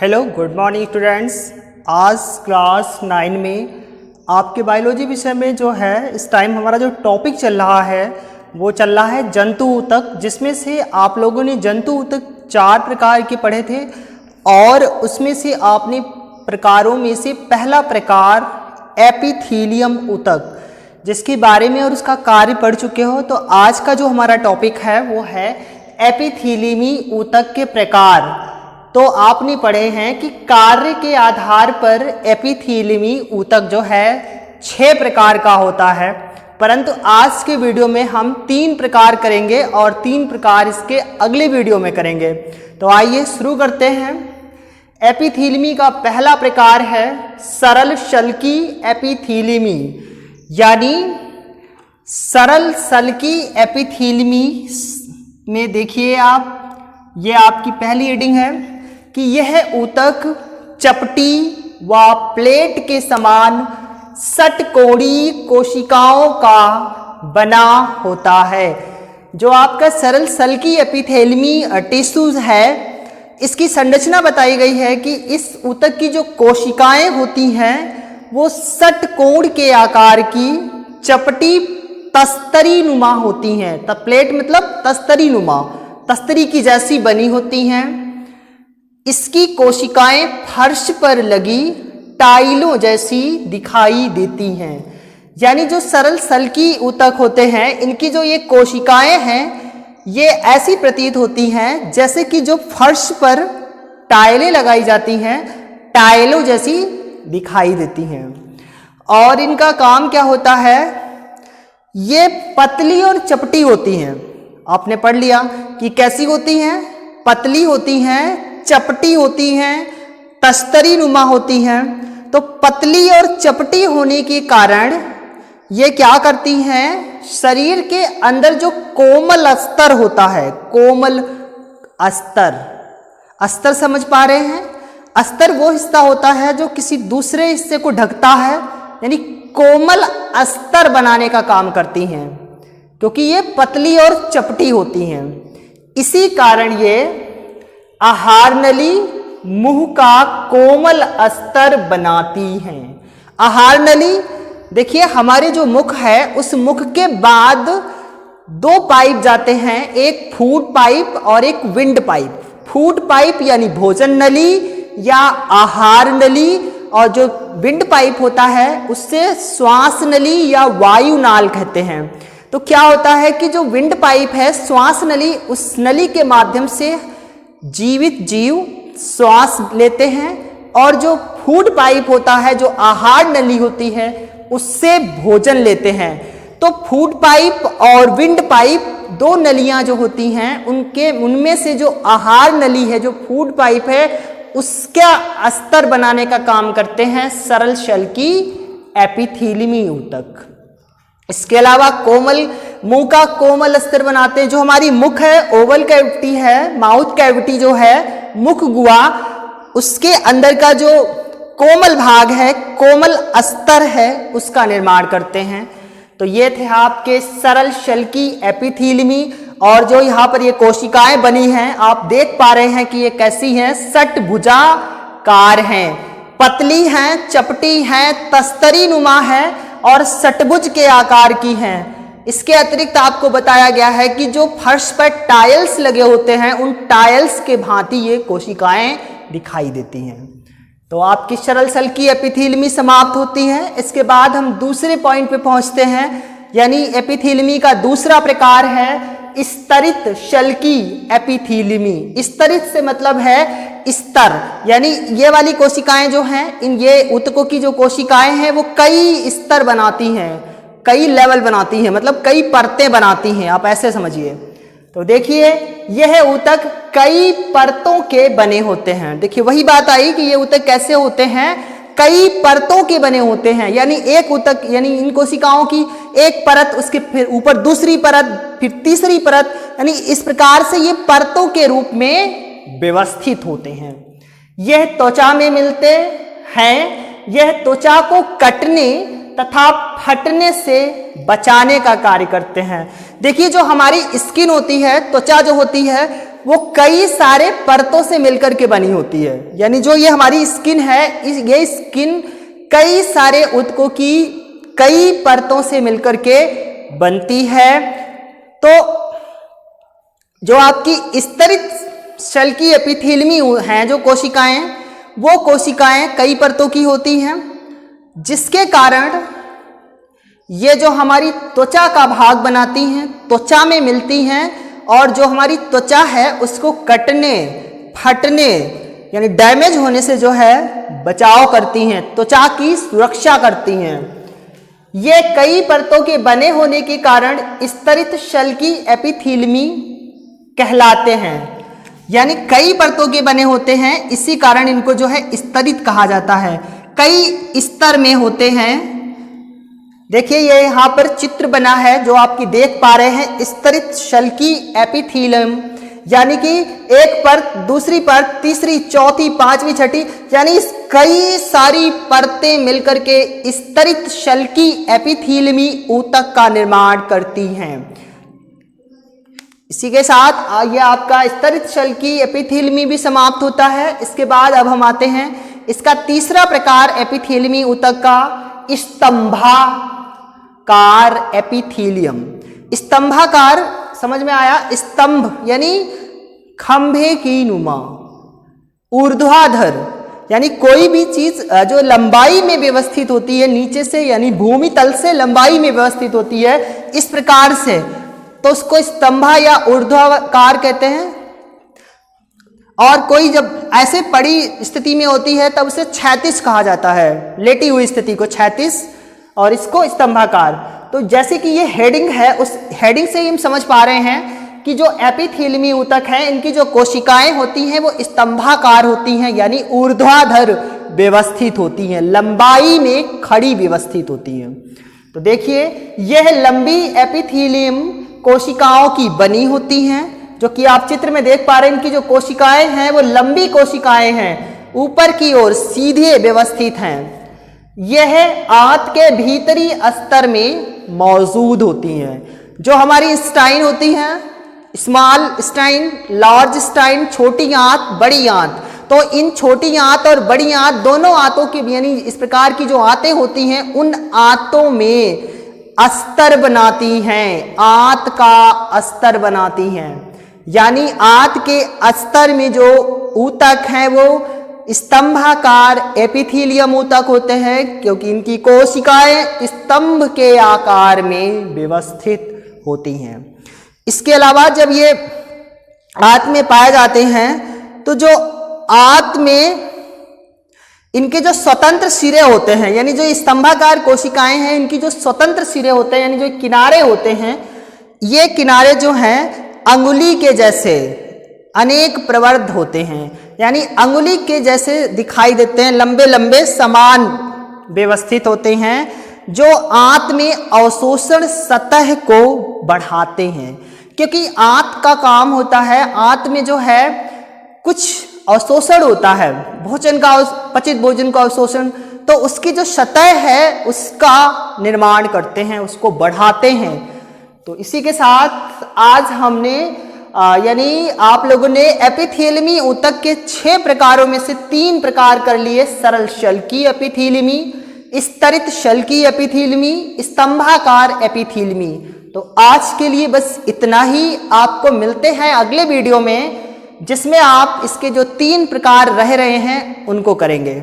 Hello good morning students. आज class 9 में आपके बायोलॉजी विषय में जो है इस टाइम हमारा जो टॉपिक चल रहा है वो चल रहा है जंतु ऊतक, जिसमें से आप लोगों ने जंतु ऊतक 4 प्रकार के पढ़े थे और उसमें से आपने प्रकारों में से पहला प्रकार एपिथीलियम ऊतक जिसके बारे में और उसका कार्य पढ़ चुके हो। तो आज का जो हमारा टॉपिक है वो है एपिथीलियमी ऊतक के प्रकार। तो आपने पढ़े हैं कि कार्य के आधार पर एपिथीलियमी ऊतक जो है 6 प्रकार का होता है, परंतु आज के वीडियो में हम 3 प्रकार करेंगे और 3 प्रकार इसके अगले वीडियो में करेंगे। तो आइए शुरू करते हैं। एपिथीलियमी का पहला प्रकार है सरल शल्की एपिथीलियमी, यानी सरल शल्की एपिथीलियमी में देखिए आप, ये आपकी पहली रीडिंग है कि यह ऊतक चपटी व प्लेट के समान षटकोणीय कोशिकाओं का बना होता है। जो आपका सरल शल्की एपिथेलियमी टिश्यूज है, इसकी संरचना बताई गई है कि इस ऊतक की जो कोशिकाएं होती हैं वो षटकोण के आकार की चपटी तस्तरी नुमा होती हैं। प्लेट मतलब तस्तरी नुमा, तस्तरी की जैसी बनी होती हैं। इसकी कोशिकाएं फर्श पर लगी टाइलों जैसी दिखाई देती हैं। यानी जो सरल शल्की ऊतक होते हैं, इनकी जो ये कोशिकाएं हैं ये ऐसी प्रतीत होती हैं जैसे कि जो फर्श पर टाइलें लगाई जाती हैं, टाइलों जैसी दिखाई देती हैं। और इनका काम क्या होता है, ये पतली और चपटी होती हैं। आपने पढ़ लिया कि कैसी होती हैं, पतली होती हैं, चपटी होती हैं, तस्तरी नुमा होती हैं। तो पतली और चपटी होने के कारण ये क्या करती हैं, शरीर के अंदर जो कोमल अस्तर होता है, कोमल अस्तर, अस्तर समझ पा रहे हैं? अस्तर वो हिस्सा होता है जो किसी दूसरे हिस्से को ढकता है, यानी कोमल अस्तर बनाने का काम करती हैं, क्योंकि ये पतली और चपटी होती हैं। इसी कारण ये आहार नली मुंह का कोमल अस्तर बनाती हैं। आहार नली देखिए, हमारे जो मुख है उस मुख के बाद 2 पाइप जाते हैं, एक फूड पाइप और एक विंड पाइप। फूड पाइप यानी भोजन नली या आहार नली, और जो विंड पाइप होता है उससे श्वास नली या वायु नाल कहते हैं। तो क्या होता है कि जो विंड पाइप है, श्वास नली, उस नली के माध्यम से जीवित जीव श्वास लेते हैं, और जो फूड पाइप होता है, जो आहार नली होती है, उससे भोजन लेते हैं। तो फूड पाइप और विंड पाइप 2 नलियां जो होती हैं, उनमें से जो आहार नली है, जो फूड पाइप है, उसका अस्तर बनाने का काम करते हैं सरल शल्की एपिथीलियमी ऊतक। इसके अलावा कोमल मुंह का कोमल अस्तर बनाते हैं। जो हमारी मुख है, ओवल कैविटी है, माउथ कैविटी जो है, मुख गुहा, उसके अंदर का जो कोमल भाग है, कोमल अस्तर है, उसका निर्माण करते हैं। तो ये थे आपके सरल शल्की एपिथीलियमी। और जो यहाँ पर ये कोशिकाएं बनी हैं, आप देख पा रहे हैं कि ये कैसी हैं, षटभुजाकार हैं, पतली हैं, चपटी हैं, तस्तरी नुमा है और षटभुज के आकार की हैं। इसके अतिरिक्त आपको बताया गया है कि जो फर्श पर टाइल्स लगे होते हैं, उन टाइल्स के भांति ये कोशिकाएं दिखाई देती हैं। तो आपकी सरल शल्की एपिथीलियमी समाप्त होती है। इसके बाद हम दूसरे पॉइंट पे पहुंचते हैं, यानी एपिथीलियमी का दूसरा प्रकार है स्तरित शल्की एपिथीलियमी। स्तरित से मतलब है स्तर, यानी ये वाली कोशिकाएं जो हैं, इन ये ऊतकों की जो कोशिकाएं हैं वो कई स्तर बनाती हैं, कई लेवल बनाती हैं, मतलब कई परतें बनाती हैं, आप ऐसे समझिए। तो देखिए, यह ऊतक कई परतों के बने होते हैं। देखिए वही बात आई कि ये ऊतक कैसे होते हैं, कई परतों के बने होते हैं। यानी एक ऊतक, यानी इन कोशिकाओं की एक परत, उसके फिर ऊपर दूसरी परत, फिर तीसरी परत, यानी इस प्रकार से ये परतों के रूप में व्यवस्थित होते हैं। यह त्वचा में मिलते हैं। यह त्वचा को कटने तथा फटने से बचाने का कार्य करते हैं। देखिए, जो हमारी स्किन होती है, त्वचा जो होती है, वो कई सारे परतों से मिलकर के बनी होती है। यानी जो ये हमारी स्किन है, ये स्किन कई सारे ऊतकों की कई परतों से मिलकर के बनती है। तो जो आपकी स्तरित शल्की एपिथेलियमी हैं जो कोशिकाएं, वो कोशिकाएं कई परतों की होती हैं, जिसके कारण ये जो हमारी त्वचा का भाग बनाती हैं, त्वचा में मिलती हैं और जो हमारी त्वचा है उसको कटने, फटने यानी डैमेज होने से जो है बचाव करती हैं, त्वचा की सुरक्षा करती हैं। ये कई परतों के बने होने के कारण स्तरित शल्की एपिथेलियमी कहलाते हैं। यानी कई परतों के बने होते हैं, इसी कारण इनको जो है स्तरित कहा जाता है। कई स्तर में होते हैं। देखिए ये यहाँ पर चित्र बना है जो आपकी देख पा रहे हैं, स्तरित शल्की एपिथेलियम, यानी कि एक परत, दूसरी परत, तीसरी, चौथी, पांचवी, छठी, यानी कई सारी परतें मिलकर के स्तरित शल्की एपिथेलियमी ऊतक का निर्माण करती हैं। इसी के साथ ये आपका स्तरित शल्की एपिथेलियमी भी समाप्त होता है। इसके बाद अब हम आते हैं इसका तीसरा प्रकार एपिथेलियमी ऊतक का, स्तंभाकार एपिथेलियम। स्तंभाकार समझ में आया? स्तंभ यानी खंभे की नुमा, ऊर्ध्वाधर यानी कोई भी चीज जो लंबाई में व्यवस्थित होती है नीचे से, यानी भूमि तल से लंबाई में व्यवस्थित होती है इस प्रकार से, तो उसको स्तंभा या ऊर्ध्वाकार कहते हैं। और कोई जब ऐसे पड़ी स्थिति में होती है तब उसे क्षैतिज कहा जाता है, लेटी हुई स्थिति को क्षैतिज, और इसको स्तंभाकार। तो जैसे कि ये हेडिंग है, उस हेडिंग से ही हम समझ पा रहे हैं कि जो एपिथेलियमी ऊतक है इनकी जो कोशिकाएं होती हैं वो स्तंभाकार होती हैं, यानी ऊर्ध्वाधर व्यवस्थित होती हैं, लंबाई में खड़ी व्यवस्थित होती हैं। तो देखिए यह लंबी एपिथेलियम कोशिकाओं की बनी होती हैं, जो कि आप चित्र में देख पा रहे हैं। इनकी जो कोशिकाएं हैं वो लंबी कोशिकाएं हैं, ऊपर की ओर सीधे व्यवस्थित हैं। यह आंत के भीतरी स्तर में मौजूद होती हैं। जो हमारी स्टाइन होती हैं, स्मॉल स्टाइन, लार्ज स्टाइन, छोटी आंत, बड़ी आंत, तो इन छोटी आंत और बड़ी आंत दोनों आंतों की, यानी इस प्रकार की जो आंतें होती हैं उन आंतों में अस्तर बनाती हैं, आंत का अस्तर बनाती हैं। यानी आंत के अस्तर में जो ऊतक हैं वो स्तंभाकार एपिथेलियम ऊतक होते हैं, क्योंकि इनकी कोशिकाएं स्तंभ के आकार में व्यवस्थित होती हैं। इसके अलावा जब ये आंत में पाए जाते हैं तो जो आंत में इनके जो स्वतंत्र सिरे होते हैं, यानी जो स्तंभाकार कोशिकाएं हैं इनकी जो स्वतंत्र सिरे होते हैं, यानी जो किनारे होते हैं, ये किनारे जो हैं अंगुली के जैसे अनेक प्रवर्ध होते हैं, यानी अंगुली के जैसे दिखाई देते हैं, लंबे लंबे समान व्यवस्थित होते हैं, जो आंत में अवशोषण सतह को बढ़ाते हैं। क्योंकि आंत का काम होता है, आंत में जो है कुछ अवशोषण होता है, भोजन का, पचित भोजन का अवशोषण, तो उसकी जो सतह है उसका निर्माण करते हैं, उसको बढ़ाते हैं। तो इसी के साथ आज हमने यानी आप लोगों ने एपिथेलियमी ऊतक के 6 प्रकारों में से 3 प्रकार कर लिए, सरल शल्की एपिथेलियमी, स्तरित शल्की एपिथेलियमी, स्तंभाकार एपिथेलियमी। तो आज के लिए बस इतना ही। आपको मिलते हैं अगले वीडियो में, जिसमें आप इसके जो 3 प्रकार रह रहे हैं उनको करेंगे।